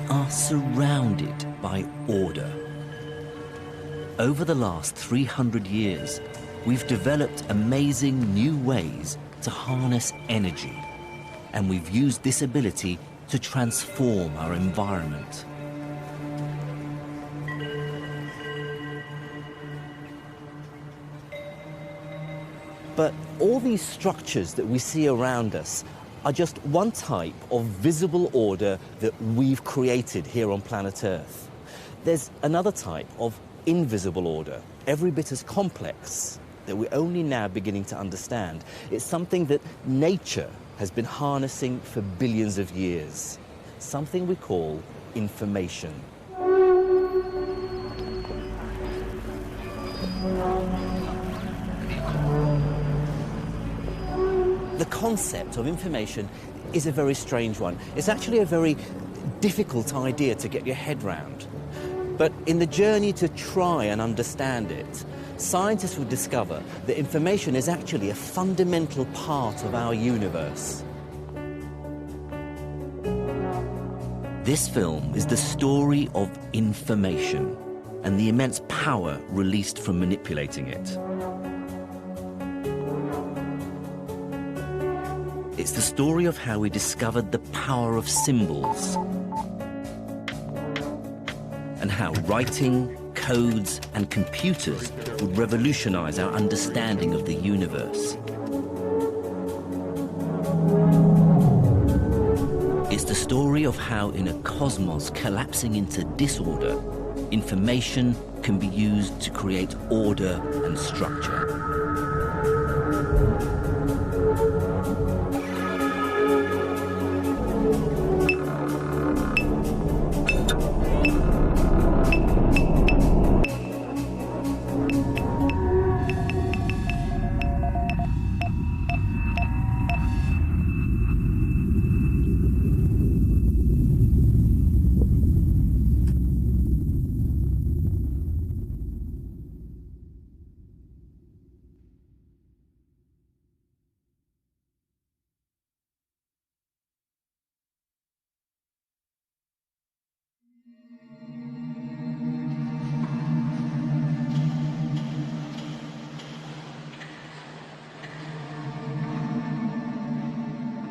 are surrounded by order. Over the last 300 years, we've developed amazing new ways to harness energy, and we've used this ability to transform our environment. But all these structures that we see around us are just one type of visible order that we've created here on planet Earth. There's another type of invisible order, every bit as complex, that we're only now beginning to understand. It's something that nature has been harnessing for billions of years, something we call information. The concept of information is a very strange one. It's actually a very difficult idea to get your head round. But in the journey to try and understand it, scientists will discover that information is actually a fundamental part of our universe. This film is the story of information and the immense power released from manipulating it. It's the story of how we discovered the power of symbols and how writing, codes, and computers would revolutionize our understanding of the universe. It's the story of how, in a cosmos collapsing into disorder, information can be used to create order and structure.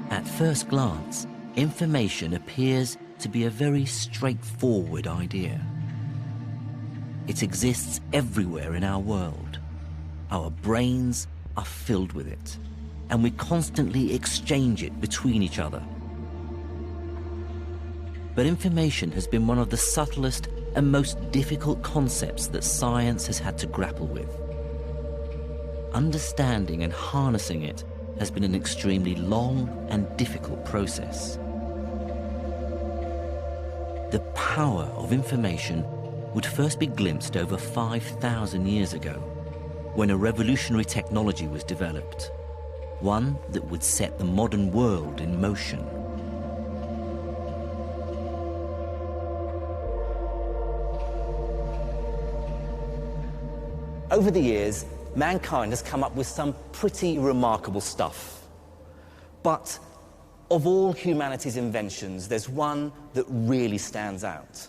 At first glance, information appears to be a very straightforward idea. It exists everywhere in our world. Our brains are filled with it, and we constantly exchange it between each other. But information has been one of the subtlest and most difficult concepts that science has had to grapple with. Understanding and harnessing it has been an extremely long and difficult process. The power of information would first be glimpsed over 5,000 years ago, when a revolutionary technology was developed, one that would set the modern world in motion. Over the years, mankind has come up with some pretty remarkable stuff. But of all humanity's inventions, there's one that really stands out.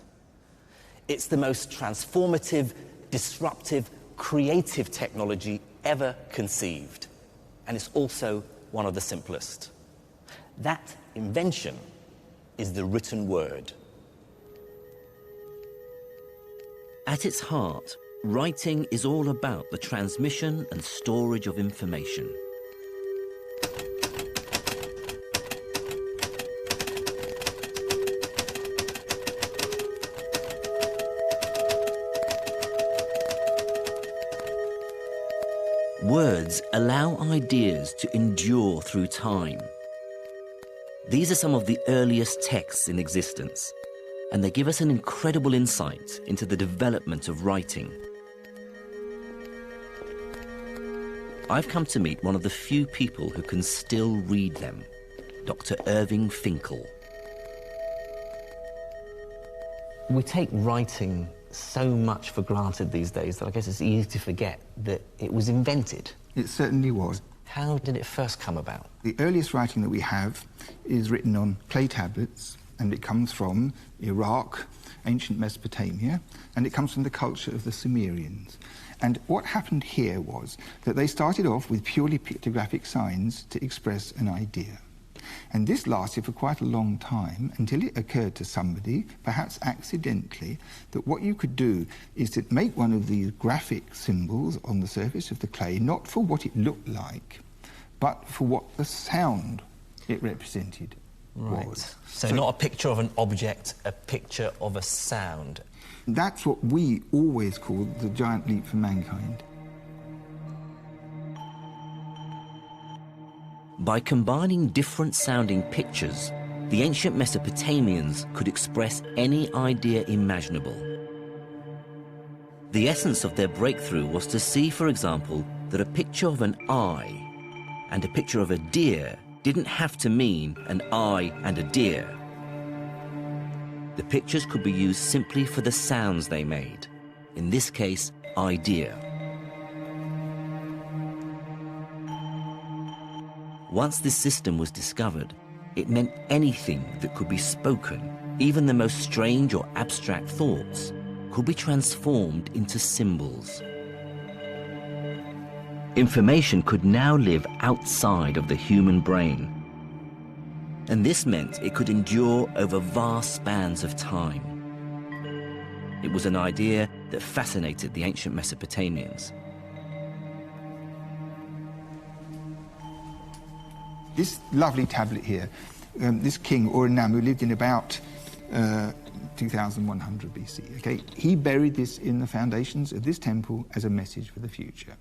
It's the most transformative, disruptive, creative technology ever conceived. And it's also one of the simplest. That invention is the written word. At its heart, writing is all about the transmission and storage of information. Words allow ideas to endure through time. These are some of the earliest texts in existence, and they give us an incredible insight into the development of writing. I've come to meet one of the few people who can still read them, Dr. Irving Finkel. We take writing so much for granted these days that I guess it's easy to forget that it was invented. It certainly was. How did it first come about? The earliest writing that we have is written on clay tablets and it comes from Iraq, ancient Mesopotamia, and it comes from the culture of the Sumerians. And what happened here was that they started off with purely pictographic signs to express an idea. And this lasted for quite a long time until it occurred to somebody, perhaps accidentally, that what you could do is to make one of these graphic symbols on the surface of the clay, not for what it looked like, but for what the sound it represented was. So not a picture of an object, a picture of a sound. That's what we always call the giant leap for mankind. By combining different sounding pictures, the ancient Mesopotamians could express any idea imaginable. The essence of their breakthrough was to see, for example, that a picture of an eye and a picture of a deer didn't have to mean an eye and a deer. The pictures could be used simply for the sounds they made, in this case, idea. Once this system was discovered, it meant anything that could be spoken, even the most strange or abstract thoughts, could be transformed into symbols. Information could now live outside of the human brain. And this meant it could endure over vast spans of time. It was an idea that fascinated the ancient Mesopotamians. This lovely tablet here, this king, Ur-Nammu, lived in about 2100 BC, okay? He buried this in the foundations of this temple as a message for the future.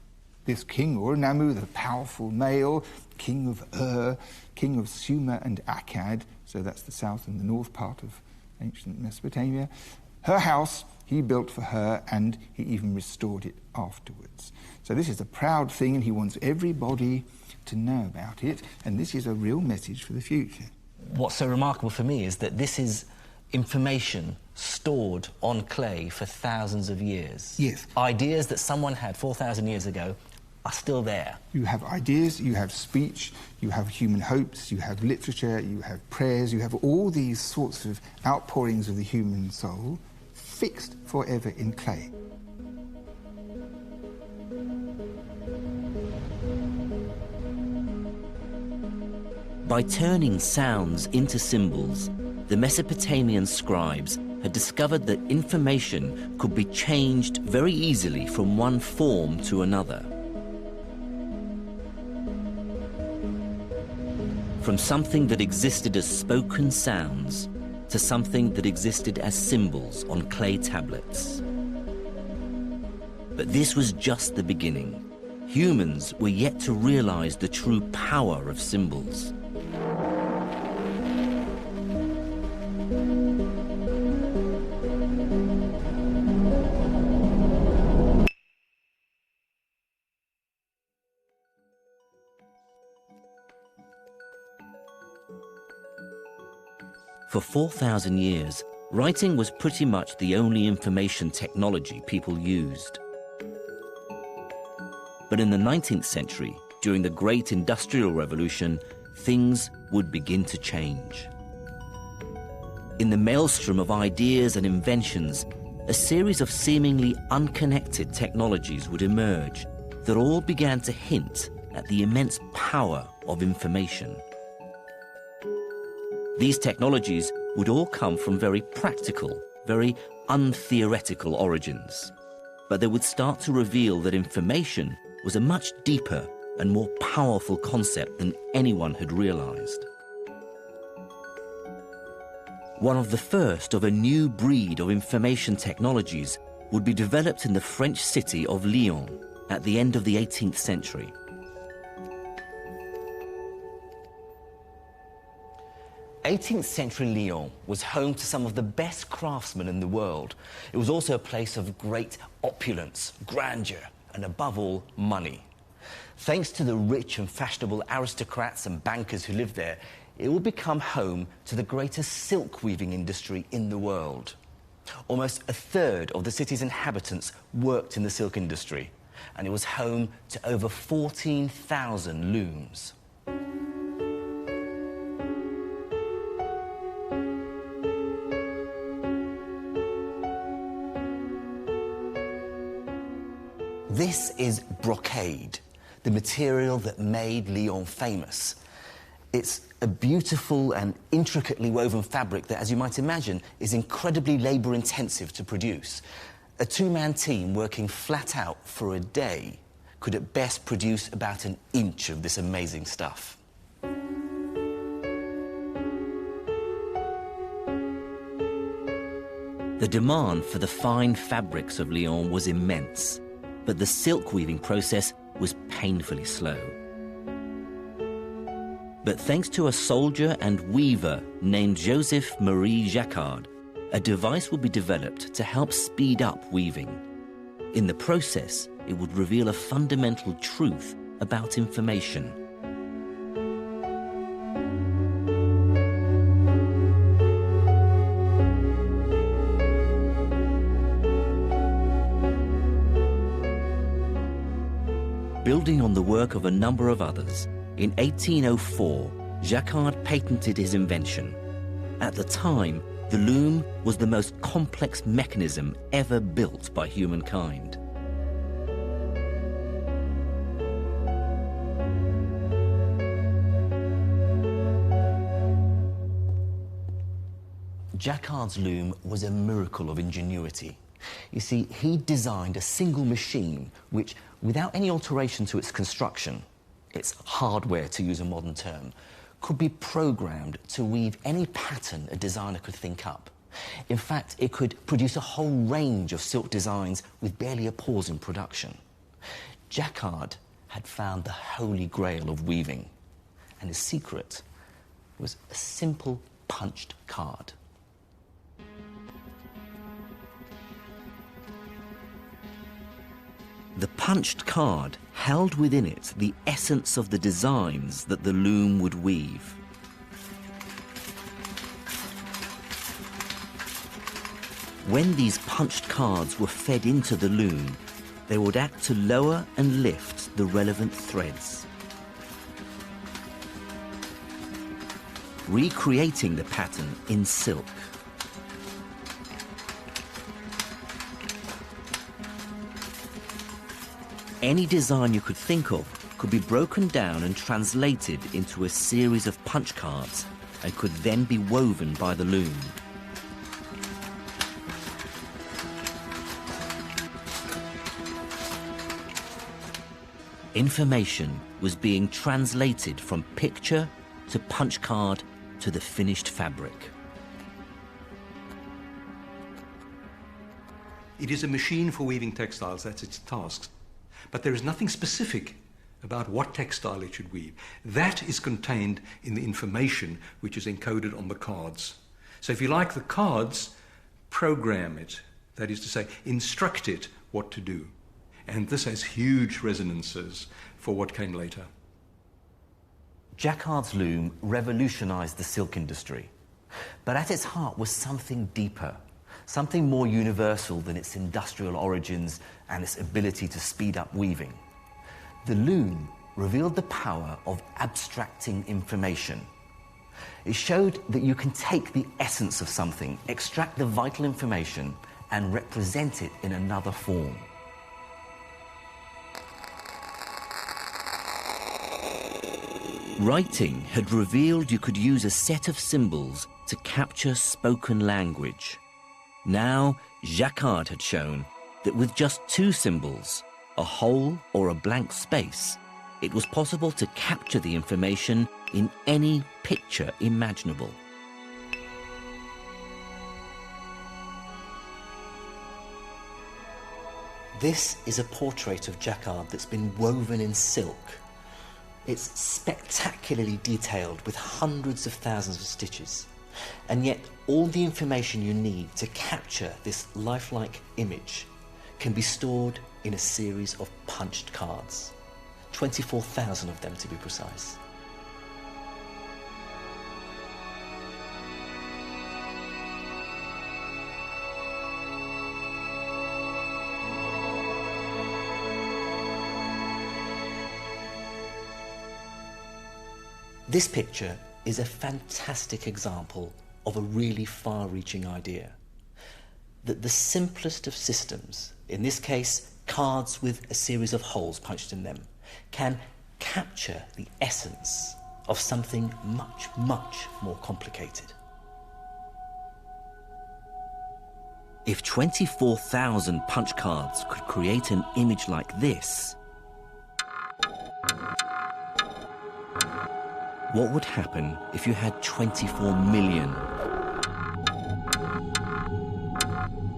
This king, Ur-Nammu, the powerful male, king of Ur, king of Sumer and Akkad, so that's the south and the north part of ancient Mesopotamia. Her house he built for her, and he even restored it afterwards. So this is a proud thing, and he wants everybody to know about it, and this is a real message for the future. What's so remarkable for me is that this is information stored on clay for thousands of years. Yes. Ideas that someone had 4,000 years ago are still there. You have ideas, you have speech, you have human hopes, you have literature, you have prayers, you have all these sorts of outpourings of the human soul fixed forever in clay. By turning sounds into symbols, the Mesopotamian scribes had discovered that information could be changed very easily from one form to another. From something that existed as spoken sounds to something that existed as symbols on clay tablets. But this was just the beginning. Humans were yet to realize the true power of symbols. For 4,000 years, writing was pretty much the only information technology people used. But in the 19th century, during the Great Industrial Revolution, things would begin to change. In the maelstrom of ideas and inventions, a series of seemingly unconnected technologies would emerge that all began to hint at the immense power of information. These technologies would all come from very practical, very untheoretical origins. But they would start to reveal that information was a much deeper and more powerful concept than anyone had realized. One of the first of a new breed of information technologies would be developed in the French city of Lyon at the end of the 18th century. 18th century Lyon was home to some of the best craftsmen in the world. It was also a place of great opulence, grandeur, and above all, money. Thanks to the rich and fashionable aristocrats and bankers who lived there, it would become home to the greatest silk weaving industry in the world. Almost a third of the city's inhabitants worked in the silk industry, and it was home to over 14,000 looms. This is brocade, the material that made Lyon famous. It's a beautiful and intricately woven fabric that, as you might imagine, is incredibly labour-intensive to produce. A two-man team working flat out for a day could at best produce about an inch of this amazing stuff. The demand for the fine fabrics of Lyon was immense, but the silk weaving process was painfully slow. But thanks to a soldier and weaver named Joseph Marie Jacquard, a device would be developed to help speed up weaving. In the process, it would reveal a fundamental truth about information. Building on the work of a number of others, in 1804, Jacquard patented his invention. At the time, the loom was the most complex mechanism ever built by humankind. Jacquard's loom was a miracle of ingenuity. You see, he designed a single machine which, without any alteration to its construction, its hardware to use a modern term, could be programmed to weave any pattern a designer could think up. In fact, it could produce a whole range of silk designs with barely a pause in production. Jacquard had found the holy grail of weaving, and his secret was a simple punched card. The punched card held within it the essence of the designs that the loom would weave. When these punched cards were fed into the loom, they would act to lower and lift the relevant threads, recreating the pattern in silk. Any design you could think of could be broken down and translated into a series of punch cards and could then be woven by the loom. Information was being translated from picture to punch card to the finished fabric. It is a machine for weaving textiles, that's its task. But there is nothing specific about what textile it should weave. That is contained in the information which is encoded on the cards. So if you like, the cards program it, that is to say, instruct it what to do. And this has huge resonances for what came later. Jacquard's loom revolutionized the silk industry, but at its heart was something deeper, something more universal than its industrial origins and its ability to speed up weaving. The loom revealed the power of abstracting information. It showed that you can take the essence of something, extract the vital information, and represent it in another form. Writing had revealed you could use a set of symbols to capture spoken language. Now, Jacquard had shown that with just two symbols, a hole or a blank space, it was possible to capture the information in any picture imaginable. This is a portrait of Jacquard that's been woven in silk. It's spectacularly detailed with hundreds of thousands of stitches. And yet, all the information you need to capture this lifelike image can be stored in a series of punched cards. 24,000 of them, to be precise. This picture is a fantastic example of a really far-reaching idea. That the simplest of systems, in this case cards with a series of holes punched in them, can capture the essence of something much, much more complicated. If 24,000 punch cards could create an image like this, what would happen if you had 24 million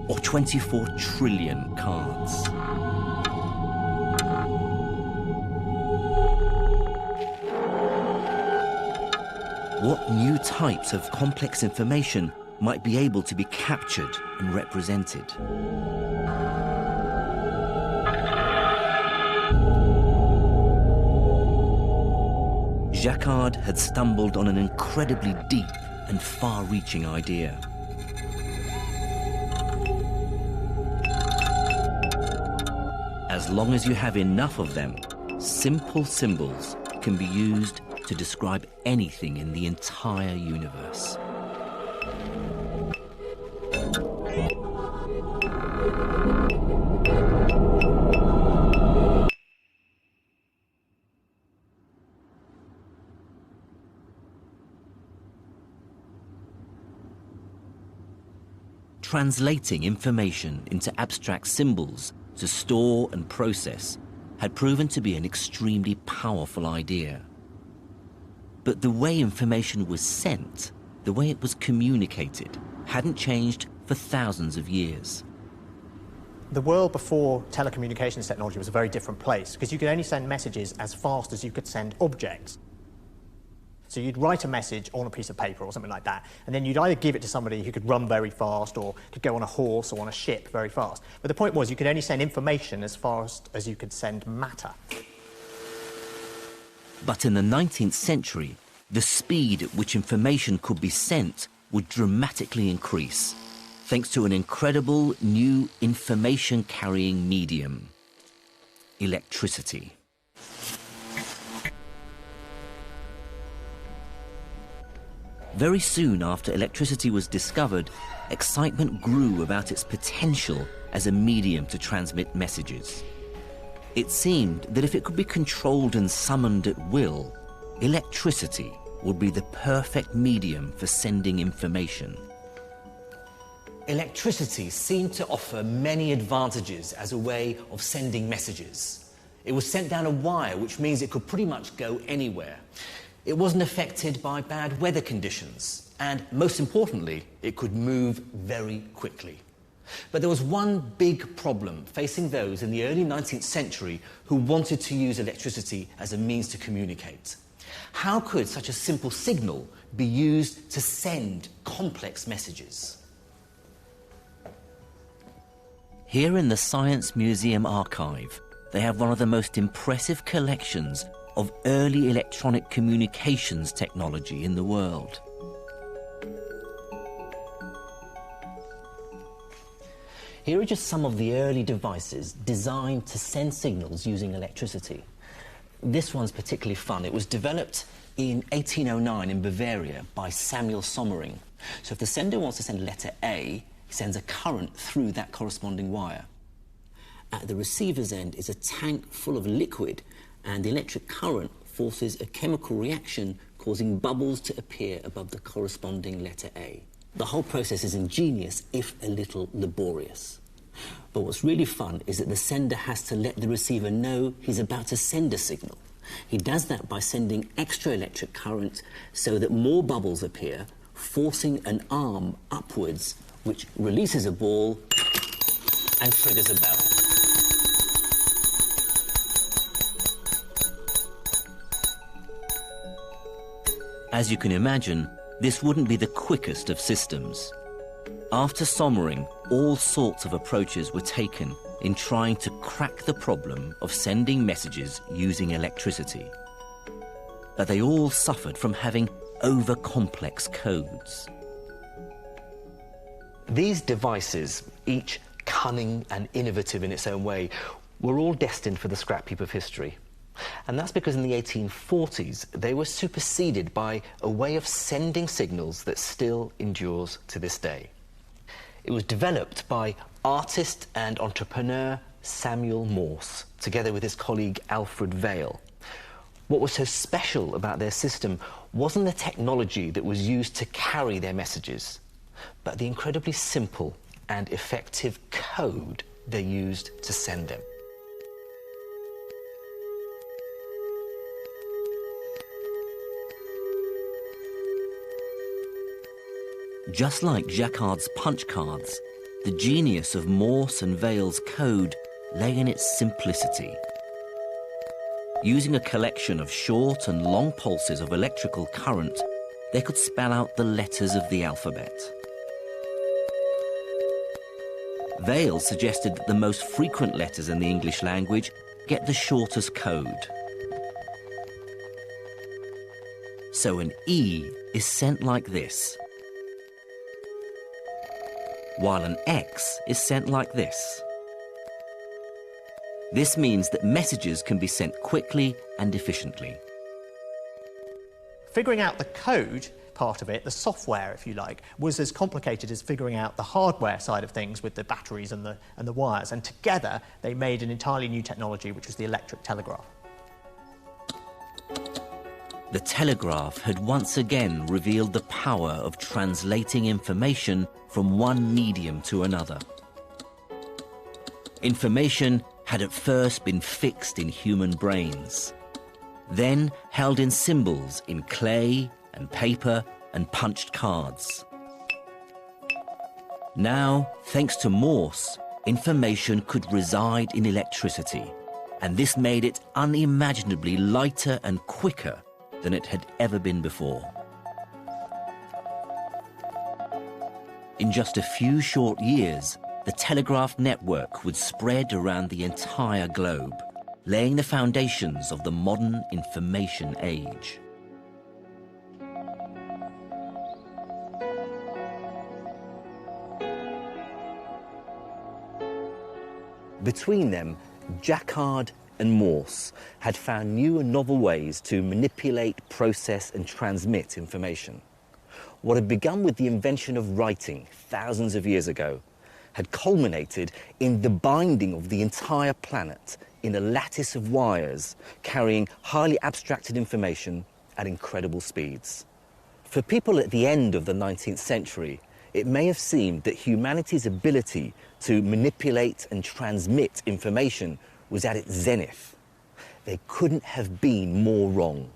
or 24 trillion cards? What new types of complex information might be able to be captured and represented? Jacquard had stumbled on an incredibly deep and far-reaching idea. As long as you have enough of them, simple symbols can be used to describe anything in the entire universe. Translating information into abstract symbols to store and process had proven to be an extremely powerful idea. But the way information was sent, the way it was communicated, hadn't changed for thousands of years. The world before telecommunications technology was a very different place, because you could only send messages as fast as you could send objects. So you'd write a message on a piece of paper or something like that, and then you'd either give it to somebody who could run very fast or could go on a horse or on a ship very fast. But the point was you could only send information as fast as you could send matter. But in the 19th century, the speed at which information could be sent would dramatically increase, thanks to an incredible new information-carrying medium: electricity. Very soon after electricity was discovered, excitement grew about its potential as a medium to transmit messages. It seemed that if it could be controlled and summoned at will, electricity would be the perfect medium for sending information. Electricity seemed to offer many advantages as a way of sending messages. It was sent down a wire, which means it could pretty much go anywhere. It wasn't affected by bad weather conditions, and most importantly, it could move very quickly. But there was one big problem facing those in the early 19th century who wanted to use electricity as a means to communicate. How could such a simple signal be used to send complex messages? Here in the Science Museum archive, they have one of the most impressive collections of early electronic communications technology in the world. Here are just some of the early devices designed to send signals using electricity. This one's particularly fun. It was developed in 1809 in Bavaria by Samuel Sommering. So if the sender wants to send letter A, he sends a current through that corresponding wire. At the receiver's end is a tank full of liquid, and the electric current forces a chemical reaction causing bubbles to appear above the corresponding letter A. The whole process is ingenious, if a little laborious. But what's really fun is that the sender has to let the receiver know he's about to send a signal. He does that by sending extra electric current so that more bubbles appear, forcing an arm upwards, which releases a ball and triggers a bell. As you can imagine, this wouldn't be the quickest of systems. After Sommering, all sorts of approaches were taken in trying to crack the problem of sending messages using electricity. But they all suffered from having over-complex codes. These devices, each cunning and innovative in its own way, were all destined for the scrap heap of history. And that's because in the 1840s, they were superseded by a way of sending signals that still endures to this day. It was developed by artist and entrepreneur Samuel Morse, together with his colleague Alfred Vail. What was so special about their system wasn't the technology that was used to carry their messages, but the incredibly simple and effective code they used to send them. Just like Jacquard's punch cards, the genius of Morse and Vail's code lay in its simplicity. Using a collection of short and long pulses of electrical current, they could spell out the letters of the alphabet. Vail suggested that the most frequent letters in the English language get the shortest code. So an E is sent like this, while an X is sent like this. This means that messages can be sent quickly and efficiently. Figuring out the code part of it, the software, if you like, was as complicated as figuring out the hardware side of things with the batteries and the wires. And together, they made an entirely new technology, which was the electric telegraph. The telegraph had once again revealed the power of translating information from one medium to another. Information had at first been fixed in human brains, then held in symbols in clay and paper and punched cards. Now, thanks to Morse, information could reside in electricity, and this made it unimaginably lighter and quicker than it had ever been before. In just a few short years, the telegraph network would spread around the entire globe, laying the foundations of the modern information age. Between them, Jacquard and Morse had found new and novel ways to manipulate, process and transmit information. What had begun with the invention of writing thousands of years ago had culminated in the binding of the entire planet in a lattice of wires carrying highly abstracted information at incredible speeds. For people at the end of the 19th century, it may have seemed that humanity's ability to manipulate and transmit information was at its zenith. They couldn't have been more wrong.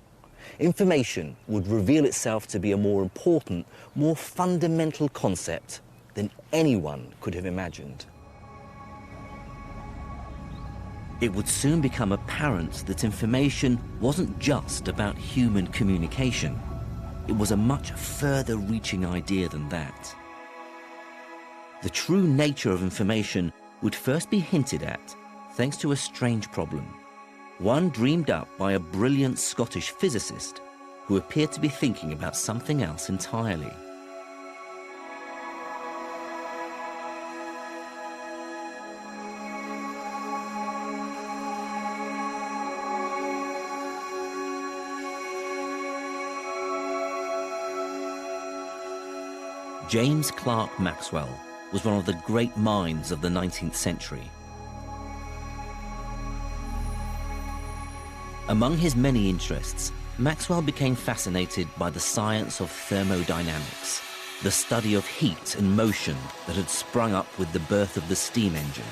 Information would reveal itself to be a more important, more fundamental concept than anyone could have imagined. It would soon become apparent that information wasn't just about human communication. It was a much further-reaching idea than that. The true nature of information would first be hinted at thanks to a strange problem, one dreamed up by a brilliant Scottish physicist who appeared to be thinking about something else entirely. James Clerk Maxwell was one of the great minds of the 19th century. Among his many interests, Maxwell became fascinated by the science of thermodynamics, the study of heat and motion that had sprung up with the birth of the steam engine.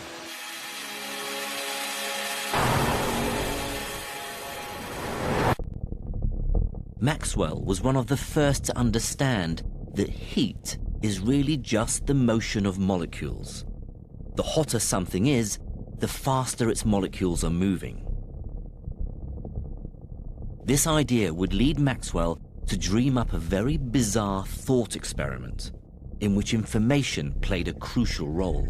Maxwell was one of the first to understand that heat is really just the motion of molecules. The hotter something is, the faster its molecules are moving. This idea would lead Maxwell to dream up a very bizarre thought experiment in which information played a crucial role.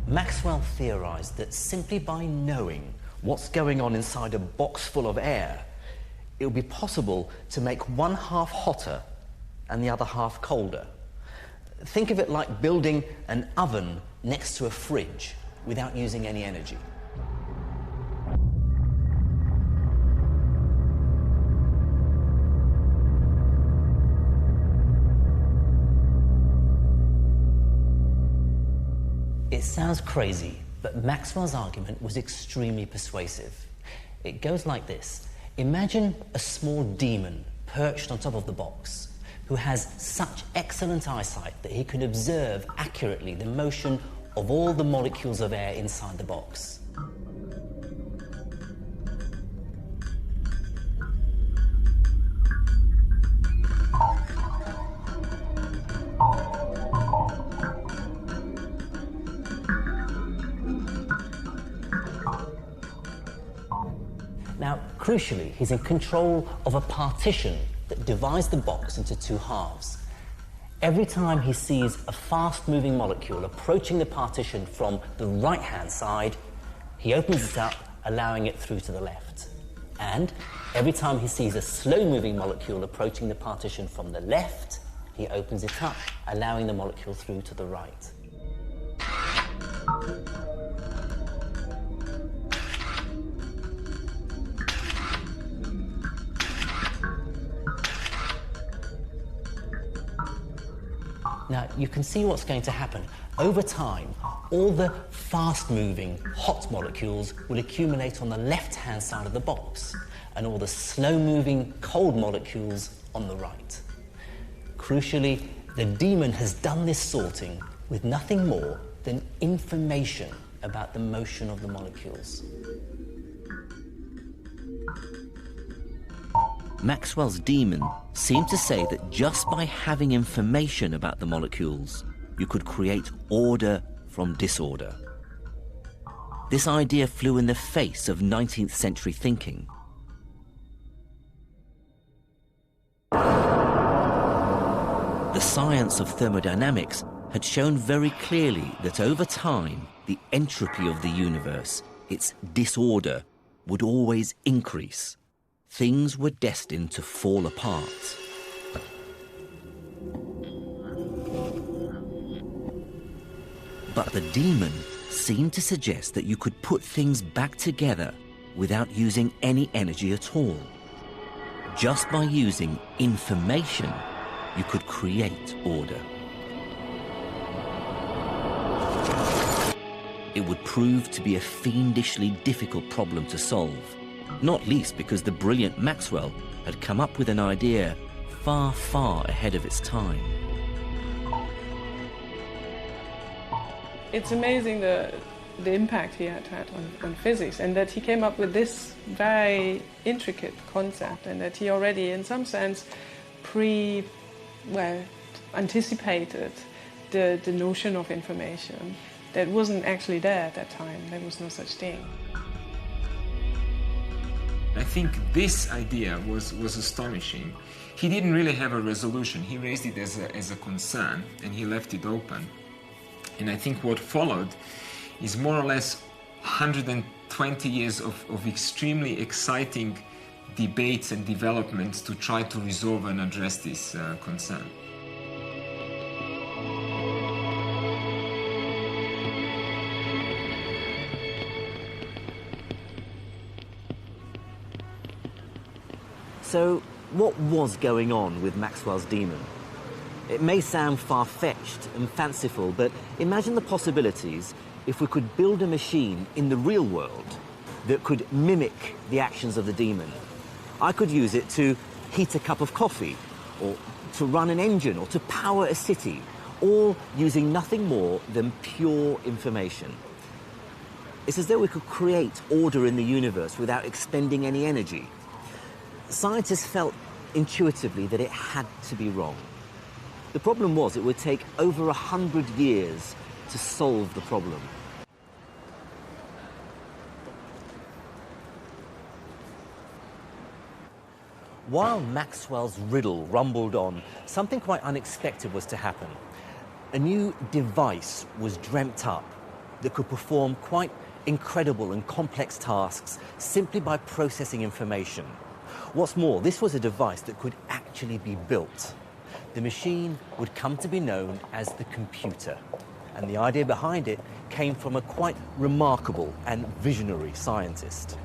Maxwell theorized that simply by knowing what's going on inside a box full of air, it would be possible to make one half hotter and the other half colder. Think of it like building an oven next to a fridge without using any energy. It sounds crazy, but Maxwell's argument was extremely persuasive. It goes like this. Imagine a small demon perched on top of the box who has such excellent eyesight that he can observe accurately the motion of all the molecules of air inside the box. Now, crucially, he's in control of a partition that divides the box into two halves. Every time he sees a fast-moving molecule approaching the partition from the right-hand side, he opens it up, allowing it through to the left. And every time he sees a slow-moving molecule approaching the partition from the left, he opens it up, allowing the molecule through to the right. Now, you can see what's going to happen. Over time, all the fast-moving hot molecules will accumulate on the left-hand side of the box, and all the slow-moving cold molecules on the right. Crucially, the demon has done this sorting with nothing more than information about the motion of the molecules. Maxwell's demon seemed to say that just by having information about the molecules, you could create order from disorder. This idea flew in the face of 19th century thinking. The science of thermodynamics had shown very clearly that over time, the entropy of the universe, its disorder, would always increase. Things were destined to fall apart. But the demon seemed to suggest that you could put things back together without using any energy at all. Just by using information, you could create order. It would prove to be a fiendishly difficult problem to solve. Not least because the brilliant Maxwell had come up with an idea far, far ahead of its time. It's amazing the impact he had on physics, and that he came up with this very intricate concept, and that he already, in some sense, anticipated the notion of information that wasn't actually there at that time. There was no such thing. I think this idea was astonishing. He didn't really have a resolution. He raised it as a concern, and he left it open. And I think what followed is more or less 120 years of extremely exciting debates and developments to try to resolve and address this concern. So, what was going on with Maxwell's demon? It may sound far-fetched and fanciful, but imagine the possibilities if we could build a machine in the real world that could mimic the actions of the demon. I could use it to heat a cup of coffee, or to run an engine, or to power a city, all using nothing more than pure information. It's as though we could create order in the universe without expending any energy. Scientists felt intuitively that it had to be wrong. The problem was it would take over 100 years to solve the problem. While Maxwell's riddle rumbled on, something quite unexpected was to happen. A new device was dreamt up that could perform quite incredible and complex tasks simply by processing information. What's more, this was a device that could actually be built. The machine would come to be known as the computer, and the idea behind it came from a quite remarkable and visionary scientist.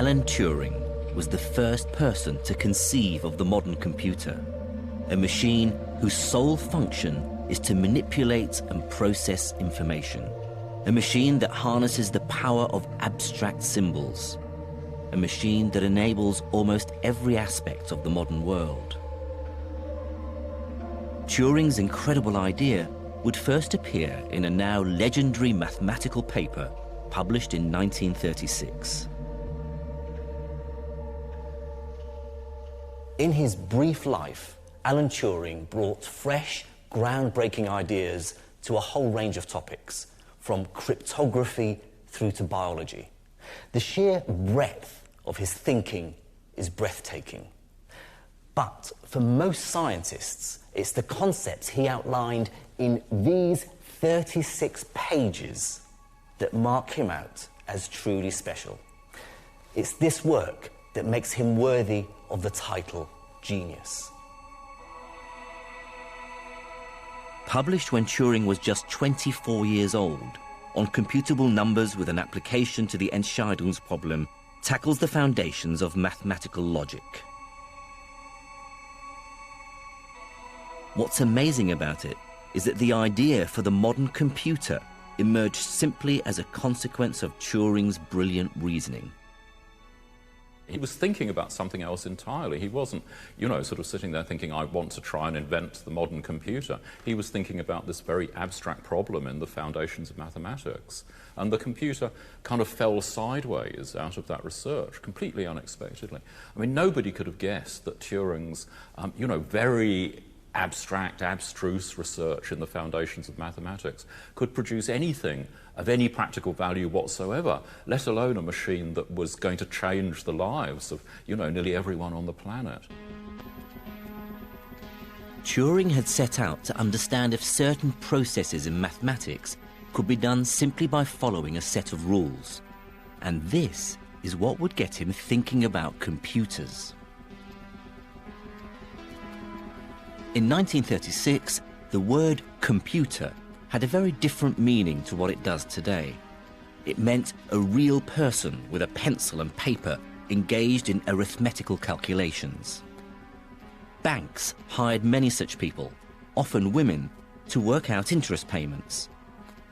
Alan Turing was the first person to conceive of the modern computer, a machine whose sole function is to manipulate and process information, a machine that harnesses the power of abstract symbols, a machine that enables almost every aspect of the modern world. Turing's incredible idea would first appear in a now legendary mathematical paper published in 1936. In his brief life, Alan Turing brought fresh, groundbreaking ideas to a whole range of topics, from cryptography through to biology. The sheer breadth of his thinking is breathtaking. But for most scientists, it's the concepts he outlined in these 36 pages that mark him out as truly special. It's this work that makes him worthy of the title genius. Published when Turing was just 24 years old, Uncomputable Numbers with an Application to the Entscheidungsproblem tackles the foundations of mathematical logic. What's amazing about it is that the idea for the modern computer emerged simply as a consequence of Turing's brilliant reasoning. He was thinking about something else entirely. He wasn't, sort of sitting there thinking, I want to try and invent the modern computer. He was thinking about this very abstract problem in the foundations of mathematics. And the computer kind of fell sideways out of that research, completely unexpectedly. I mean, nobody could have guessed that Turing's, very abstract, abstruse research in the foundations of mathematics could produce anything of any practical value whatsoever, let alone a machine that was going to change the lives of, nearly everyone on the planet. Turing had set out to understand if certain processes in mathematics could be done simply by following a set of rules. And this is what would get him thinking about computers. In 1936, the word computer had a very different meaning to what it does today. It meant a real person with a pencil and paper engaged in arithmetical calculations. Banks hired many such people, often women, to work out interest payments.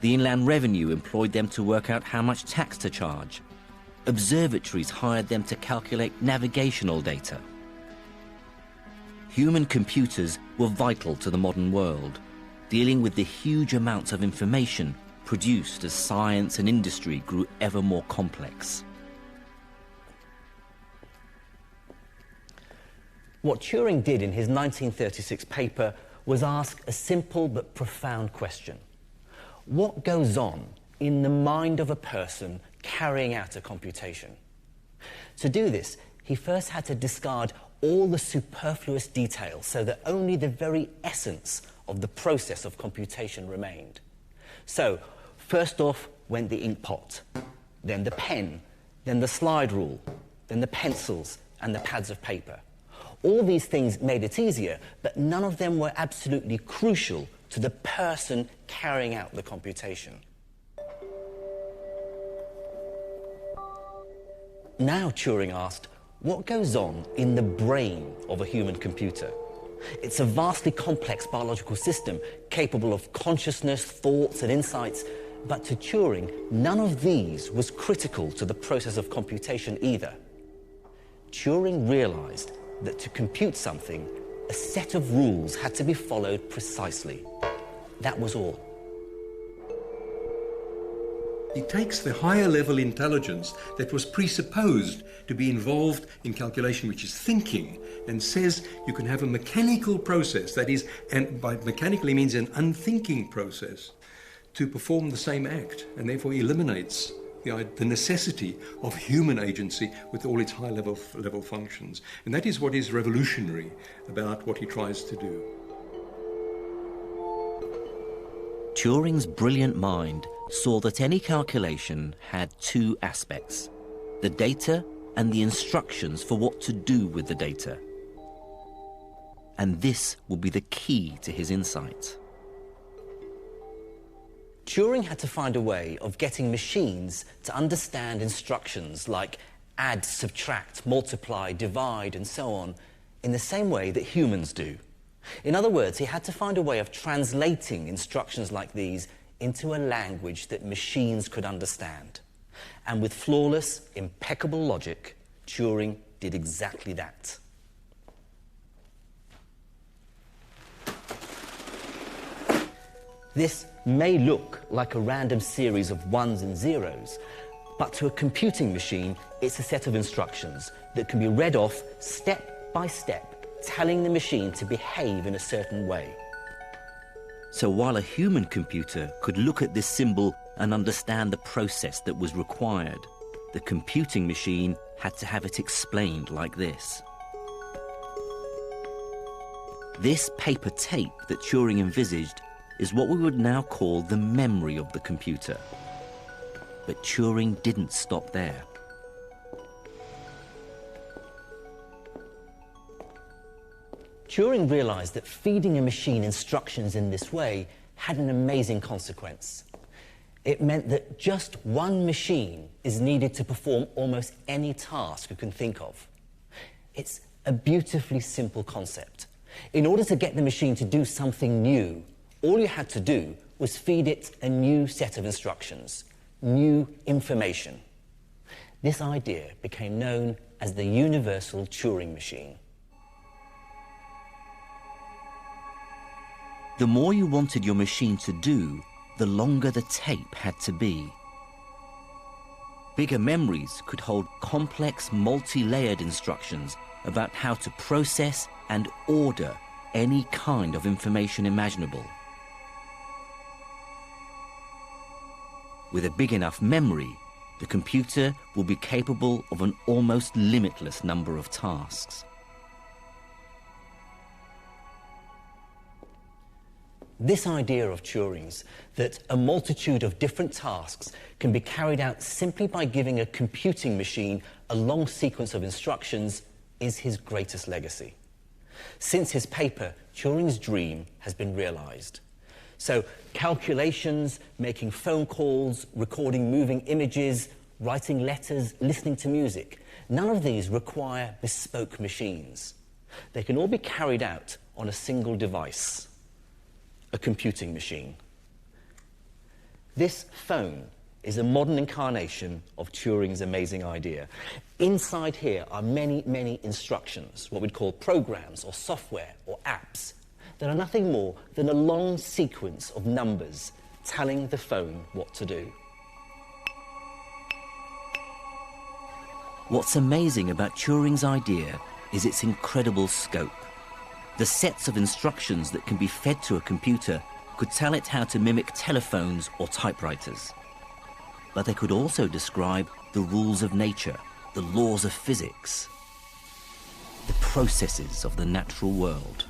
The Inland Revenue employed them to work out how much tax to charge. Observatories hired them to calculate navigational data. Human computers were vital to the modern world, dealing with the huge amounts of information produced as science and industry grew ever more complex. What Turing did in his 1936 paper was ask a simple but profound question. What goes on in the mind of a person carrying out a computation? To do this, he first had to discard all the superfluous details so that only the very essence of the process of computation remained. So, first off went the ink pot, then the pen, then the slide rule, then the pencils and the pads of paper. All these things made it easier, but none of them were absolutely crucial to the person carrying out the computation. Now Turing asked, what goes on in the brain of a human computer? It's a vastly complex biological system capable of consciousness, thoughts and insights, but to Turing, none of these was critical to the process of computation either. Turing realized that to compute something, a set of rules had to be followed precisely. That was all. He takes the higher level intelligence that was presupposed to be involved in calculation, which is thinking, and says you can have a mechanical process, that is, and by mechanically means an unthinking process, to perform the same act, and therefore eliminates the necessity of human agency with all its high level functions. And that is what is revolutionary about what he tries to do. Turing's brilliant mind saw that any calculation had two aspects: the data and the instructions for what to do with the data. And this would be the key to his insight. Turing had to find a way of getting machines to understand instructions like add, subtract, multiply, divide, and so on, in the same way that humans do. In other words, he had to find a way of translating instructions like these into a language that machines could understand. And with flawless, impeccable logic, Turing did exactly that. This may look like a random series of ones and zeros, but to a computing machine, it's a set of instructions that can be read off step by step, telling the machine to behave in a certain way. So while a human computer could look at this symbol and understand the process that was required, the computing machine had to have it explained like this. This paper tape that Turing envisaged is what we would now call the memory of the computer. But Turing didn't stop there. Turing realized that feeding a machine instructions in this way had an amazing consequence. It meant that just one machine is needed to perform almost any task you can think of. It's a beautifully simple concept. In order to get the machine to do something new, all you had to do was feed it a new set of instructions, new information. This idea became known as the universal Turing machine. The more you wanted your machine to do, the longer the tape had to be. Bigger memories could hold complex, multi-layered instructions about how to process and order any kind of information imaginable. With a big enough memory, the computer will be capable of an almost limitless number of tasks. This idea of Turing's, that a multitude of different tasks can be carried out simply by giving a computing machine a long sequence of instructions, is his greatest legacy. Since his paper, Turing's dream has been realized. So calculations, making phone calls, recording moving images, writing letters, listening to music, none of these require bespoke machines. They can all be carried out on a single device, a computing machine. This phone is a modern incarnation of Turing's amazing idea. Inside here are many, many instructions, what we'd call programs or software or apps, that are nothing more than a long sequence of numbers telling the phone what to do. What's amazing about Turing's idea is its incredible scope. The sets of instructions that can be fed to a computer could tell it how to mimic telephones or typewriters. But they could also describe the rules of nature, the laws of physics, the processes of the natural world.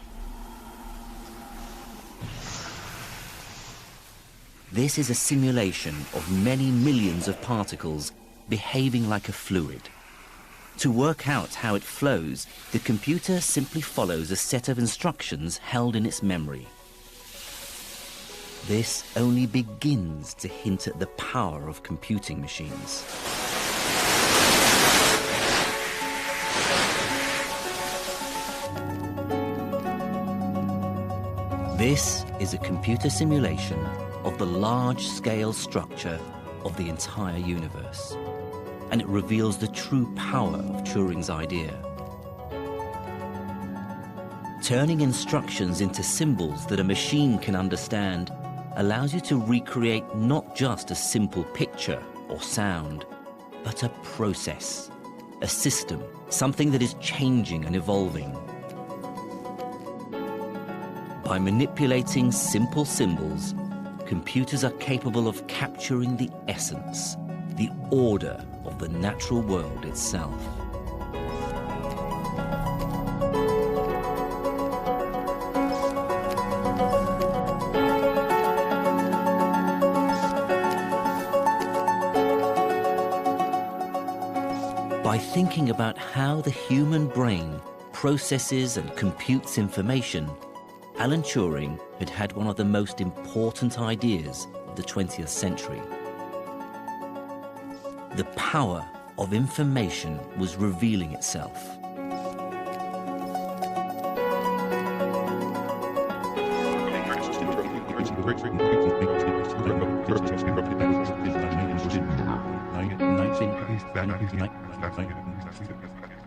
This is a simulation of many millions of particles behaving like a fluid. To work out how it flows, the computer simply follows a set of instructions held in its memory. This only begins to hint at the power of computing machines. This is a computer simulation of the large-scale structure of the entire universe, and it reveals the true power of Turing's idea. Turning instructions into symbols that a machine can understand allows you to recreate not just a simple picture or sound, but a process, a system, something that is changing and evolving. By manipulating simple symbols, computers are capable of capturing the essence, the order of the natural world itself. By thinking about how the human brain processes and computes information, Alan Turing had had one of the most important ideas of the 20th century. The power of information was revealing itself.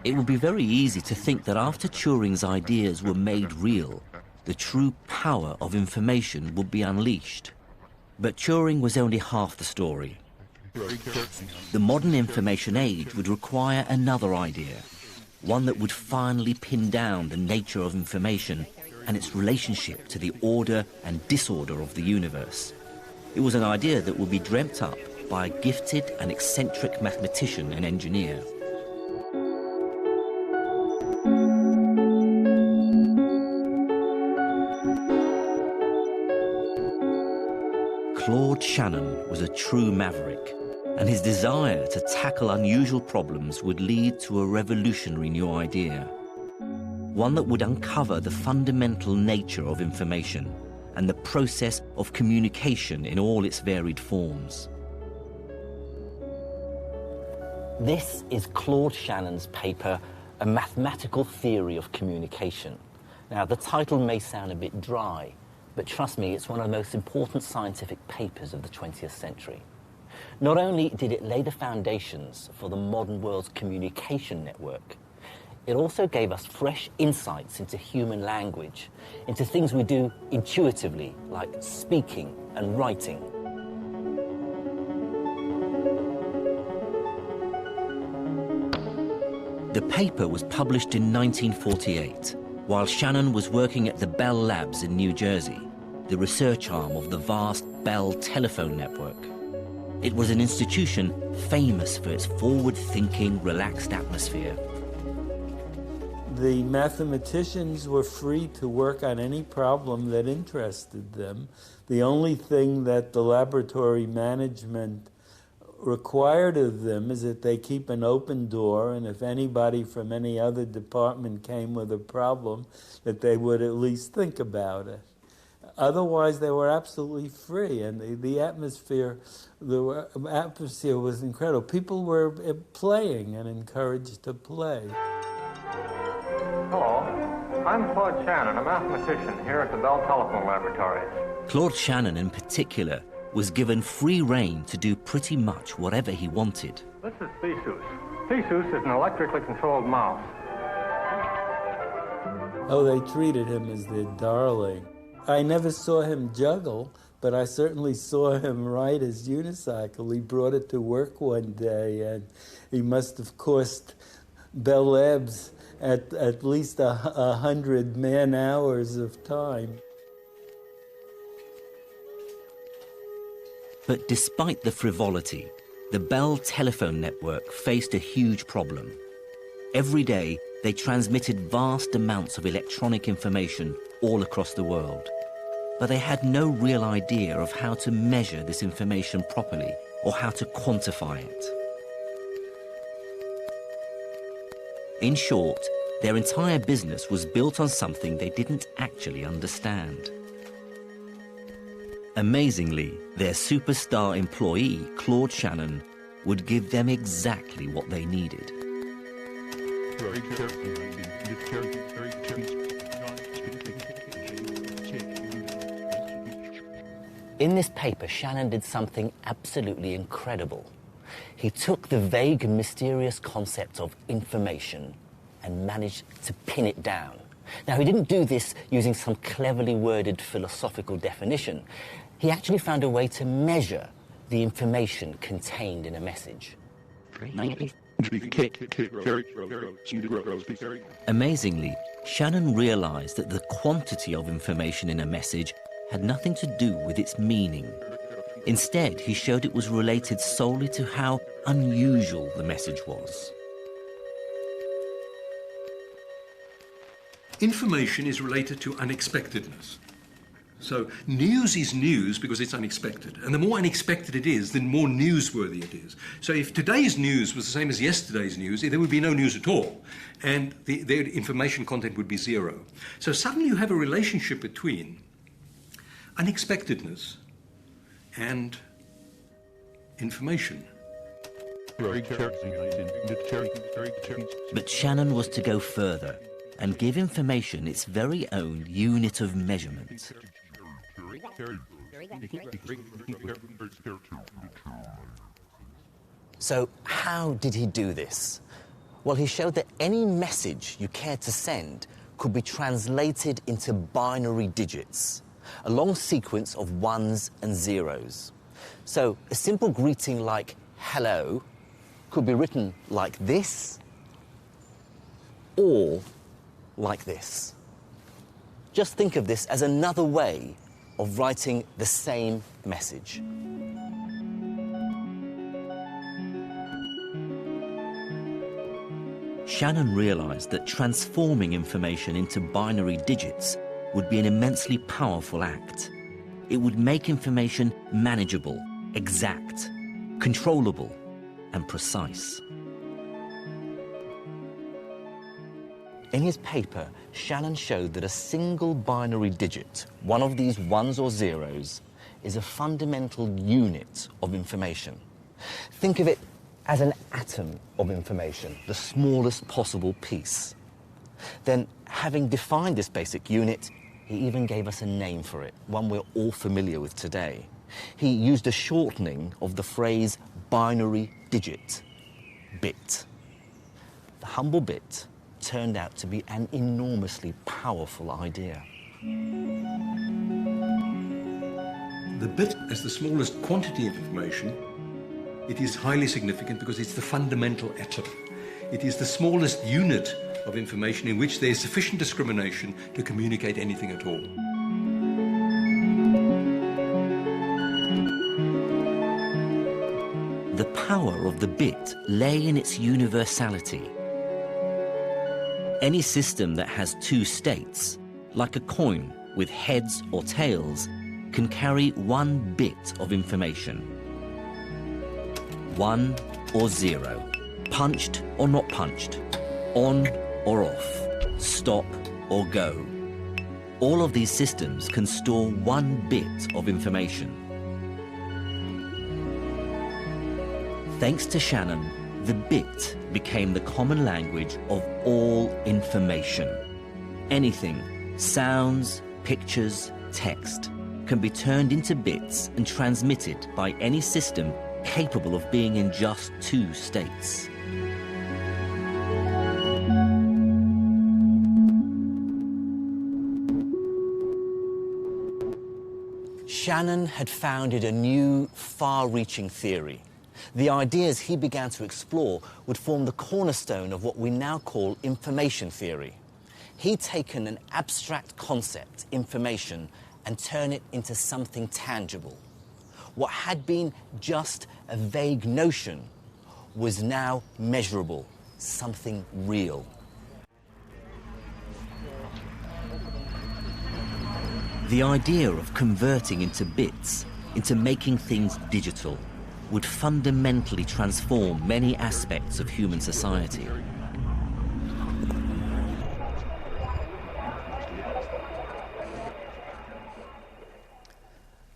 It would be very easy to think that after Turing's ideas were made real, the true power of information would be unleashed. But Turing was only half the story. The modern information age would require another idea, one that would finally pin down the nature of information and its relationship to the order and disorder of the universe. It was an idea that would be dreamt up by a gifted and eccentric mathematician and engineer. Claude Shannon was a true maverick, and his desire to tackle unusual problems would lead to a revolutionary new idea, one that would uncover the fundamental nature of information and the process of communication in all its varied forms. This is Claude Shannon's paper, A Mathematical Theory of Communication. Now, the title may sound a bit dry, but trust me, it's one of the most important scientific papers of the 20th century. Not only did it lay the foundations for the modern world's communication network, it also gave us fresh insights into human language, into things we do intuitively, like speaking and writing. The paper was published in 1948, while Shannon was working at the Bell Labs in New Jersey, the research arm of the vast Bell telephone network. It was an institution famous for its forward-thinking, relaxed atmosphere. The mathematicians were free to work on any problem that interested them. The only thing that the laboratory management required of them is that they keep an open door, and if anybody from any other department came with a problem, that they would at least think about it. Otherwise, they were absolutely free, and the atmosphere was incredible. People were playing and encouraged to play. Hello, I'm Claude Shannon, a mathematician here at the Bell Telephone Laboratories. Claude Shannon, in particular, was given free rein to do pretty much whatever he wanted. This is Theseus. Theseus is an electrically controlled mouse. Oh, they treated him as their darling. I never saw him juggle, but I certainly saw him ride his unicycle. He brought it to work one day, and he must have cost Bell Labs at least 100 man-hours of time. But despite the frivolity, the Bell telephone network faced a huge problem. Every day, they transmitted vast amounts of electronic information all across the world. But they had no real idea of how to measure this information properly or how to quantify it. In short, their entire business was built on something they didn't actually understand. Amazingly, their superstar employee, Claude Shannon, would give them exactly what they needed. In this paper, Shannon did something absolutely incredible. He took the vague and mysterious concept of information and managed to pin it down. Now, he didn't do this using some cleverly worded philosophical definition. He actually found a way to measure the information contained in a message. Amazingly, Shannon realized that the quantity of information in a message had nothing to do with its meaning. Instead, he showed it was related solely to how unusual the message was. Information is related to unexpectedness. So news is news because it's unexpected. And the more unexpected it is, the more newsworthy it is. So if today's news was the same as yesterday's news, there would be no news at all. And the information content would be zero. So suddenly you have a relationship between unexpectedness and information. But Shannon was to go further and give information its very own unit of measurement. So how did he do this? Well, he showed that any message you cared to send could be translated into binary digits, a long sequence of ones and zeros. So a simple greeting like hello could be written like this or like this. Just think of this as another way of writing the same message. Shannon realized that transforming information into binary digits would be an immensely powerful act. It would make information manageable, exact, controllable, and precise. In his paper, Shannon showed that a single binary digit, one of these ones or zeros, is a fundamental unit of information. Think of it as an atom of information, the smallest possible piece. Then, having defined this basic unit, he even gave us a name for it, one we're all familiar with today. He used a shortening of the phrase binary digit, bit. The humble bit turned out to be an enormously powerful idea. The bit, as the smallest quantity of information, it is highly significant because it's the fundamental atom. It is the smallest unit of information in which there is sufficient discrimination to communicate anything at all. The power of the bit lay in its universality. Any system that has two states, like a coin with heads or tails, can carry one bit of information. 1 or 0, punched or not punched, on or off, stop or go. All of these systems can store one bit of information. Thanks to Shannon, the bit became the common language of all information. Anything, sounds, pictures, text, can be turned into bits and transmitted by any system capable of being in just two states. Shannon had founded a new, far-reaching theory. The ideas he began to explore would form the cornerstone of what we now call information theory. He'd taken an abstract concept, information, and turned it into something tangible. What had been just a vague notion was now measurable, something real. The idea of converting into bits, into making things digital, would fundamentally transform many aspects of human society.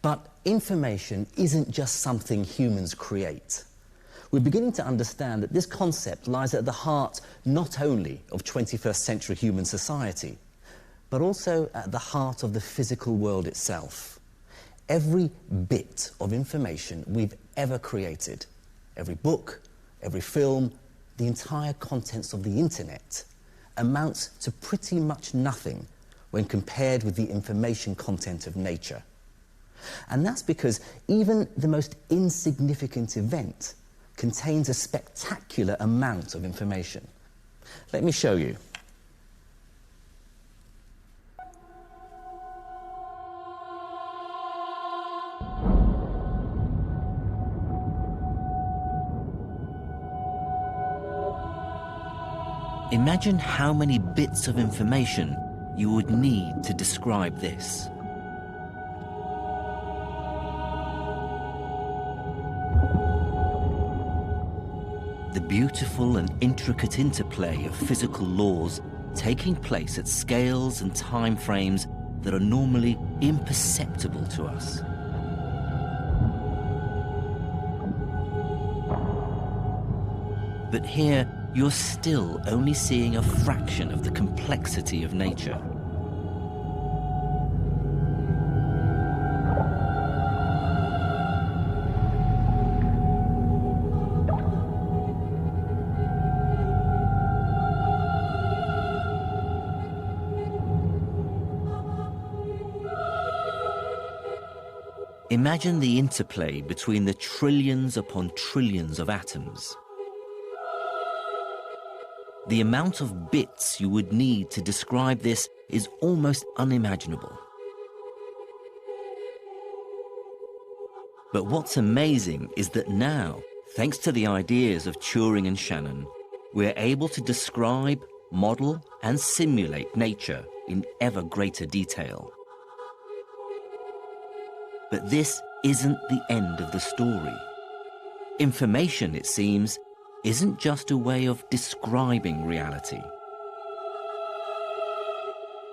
But information isn't just something humans create. We're beginning to understand that this concept lies at the heart not only of 21st century human society, but also at the heart of the physical world itself. Every bit of information we've ever created, every book, every film, the entire contents of the internet, amounts to pretty much nothing when compared with the information content of nature. And that's because even the most insignificant event contains a spectacular amount of information. Let me show you. Imagine how many bits of information you would need to describe this. The beautiful and intricate interplay of physical laws taking place at scales and time frames that are normally imperceptible to us. But here, you're still only seeing a fraction of the complexity of nature. Imagine the interplay between the trillions upon trillions of atoms. The amount of bits you would need to describe this is almost unimaginable. But what's amazing is that now, thanks to the ideas of Turing and Shannon, we're able to describe, model, and simulate nature in ever greater detail. But this isn't the end of the story. Information, it seems, isn't just a way of describing reality.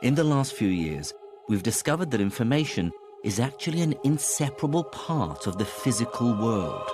In the last few years, we've discovered that information is actually an inseparable part of the physical world.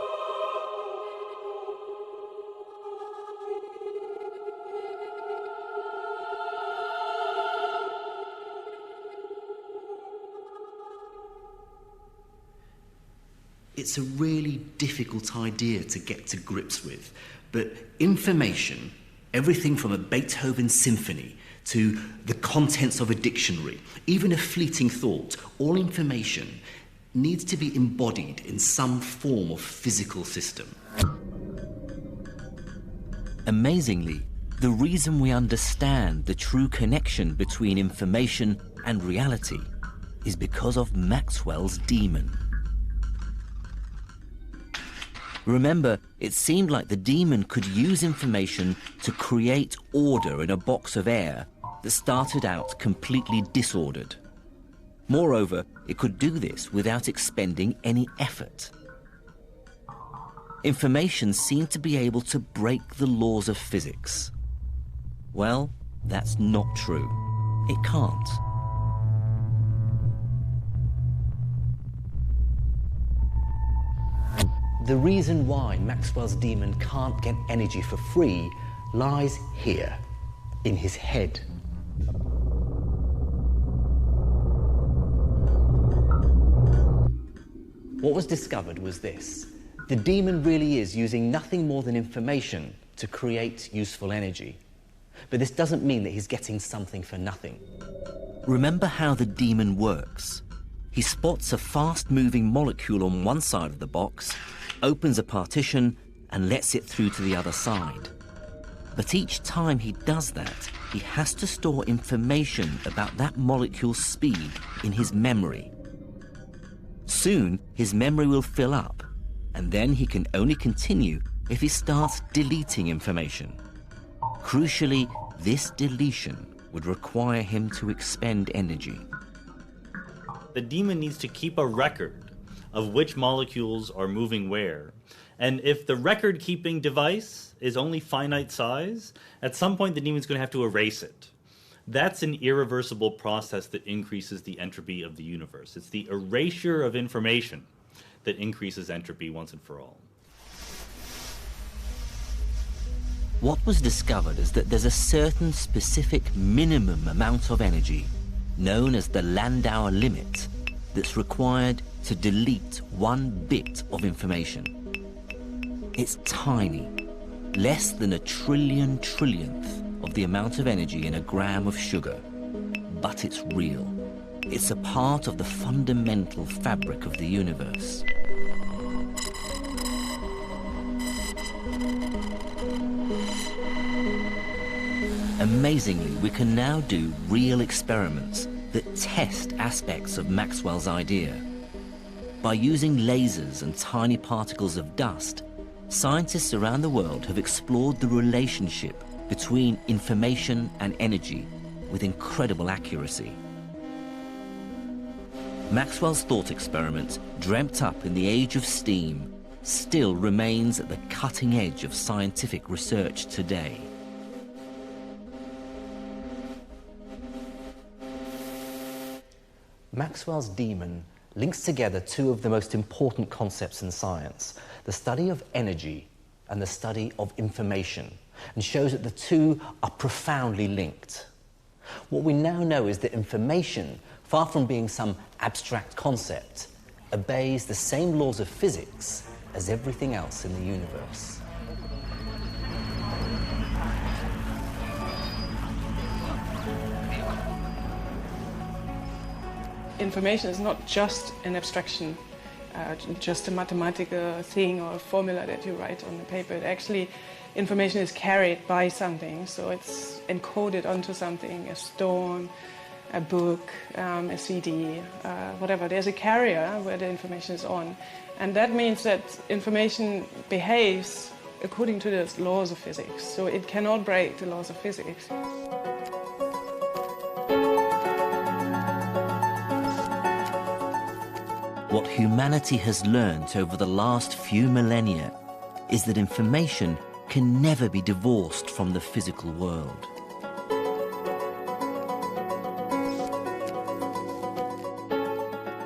It's a really difficult idea to get to grips with, but information, everything from a Beethoven symphony to the contents of a dictionary, even a fleeting thought, all information needs to be embodied in some form of physical system. Amazingly, the reason we understand the true connection between information and reality is because of Maxwell's demon. Remember, it seemed like the demon could use information to create order in a box of air that started out completely disordered. Moreover, it could do this without expending any effort. Information seemed to be able to break the laws of physics. Well, that's not true. It can't. The reason why Maxwell's demon can't get energy for free lies here, in his head. What was discovered was this: the demon really is using nothing more than information to create useful energy. But this doesn't mean that he's getting something for nothing. Remember how the demon works. He spots a fast-moving molecule on one side of the box, opens a partition, and lets it through to the other side. But each time he does that, he has to store information about that molecule's speed in his memory. Soon, his memory will fill up, and then he can only continue if he starts deleting information. Crucially, this deletion would require him to expend energy. The demon needs to keep a record of which molecules are moving where. And if the record-keeping device is only finite size, at some point the demon's going to have to erase it. That's an irreversible process that increases the entropy of the universe. It's the erasure of information that increases entropy once and for all. What was discovered is that there's a certain specific minimum amount of energy, known as the Landauer limit, that's required to delete one bit of information. It's tiny, less than a trillionth of the amount of energy in a gram of sugar, but it's real. It's a part of the fundamental fabric of the universe. Amazingly, we can now do real experiments that test aspects of Maxwell's idea. By using lasers and tiny particles of dust, scientists around the world have explored the relationship between information and energy with incredible accuracy. Maxwell's thought experiment, dreamt up in the age of steam, still remains at the cutting edge of scientific research today. Maxwell's demon links together two of the most important concepts in science: the study of energy and the study of information, and shows that the two are profoundly linked. What we now know is that information, far from being some abstract concept, obeys the same laws of physics as everything else in the universe. Information is not just an abstraction, just a mathematical thing or a formula that you write on the paper. Actually, information is carried by something, so it's encoded onto something, a stone, a book, a CD, whatever. There's a carrier where the information is on. And that means that information behaves according to the laws of physics, so it cannot break the laws of physics. What humanity has learnt over the last few millennia is that information can never be divorced from the physical world.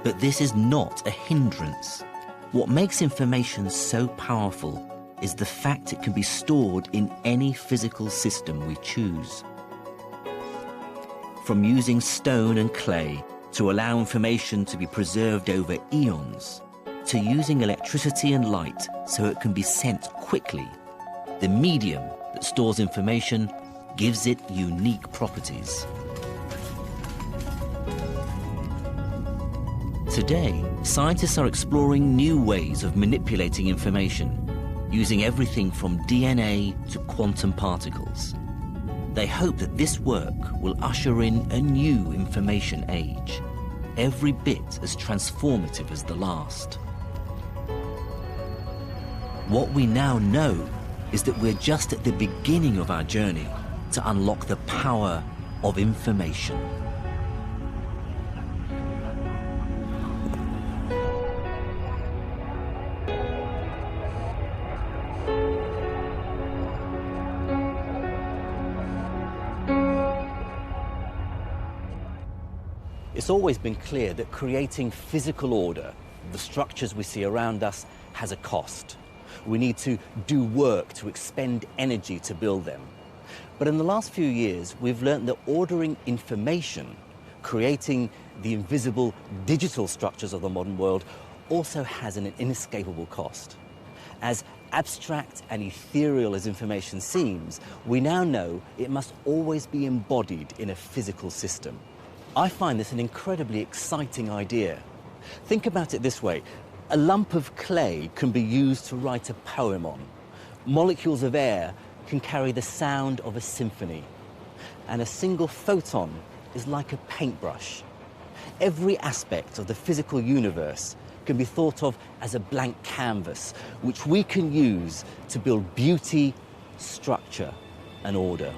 But this is not a hindrance. What makes information so powerful is the fact it can be stored in any physical system we choose. From using stone and clay to allow information to be preserved over eons, to using electricity and light so it can be sent quickly, the medium that stores information gives it unique properties. Today, scientists are exploring new ways of manipulating information, using everything from DNA to quantum particles. They hope that this work will usher in a new information age, every bit as transformative as the last. What we now know is that we're just at the beginning of our journey to unlock the power of information. It's always been clear that creating physical order, the structures we see around us, has a cost. We need to do work to expend energy to build them. But in the last few years, we've learned that ordering information, creating the invisible digital structures of the modern world, also has an inescapable cost. As abstract and ethereal as information seems, we now know it must always be embodied in a physical system. I find this an incredibly exciting idea. Think about it this way. A lump of clay can be used to write a poem on. Molecules of air can carry the sound of a symphony. And a single photon is like a paintbrush. Every aspect of the physical universe can be thought of as a blank canvas, which we can use to build beauty, structure, and order.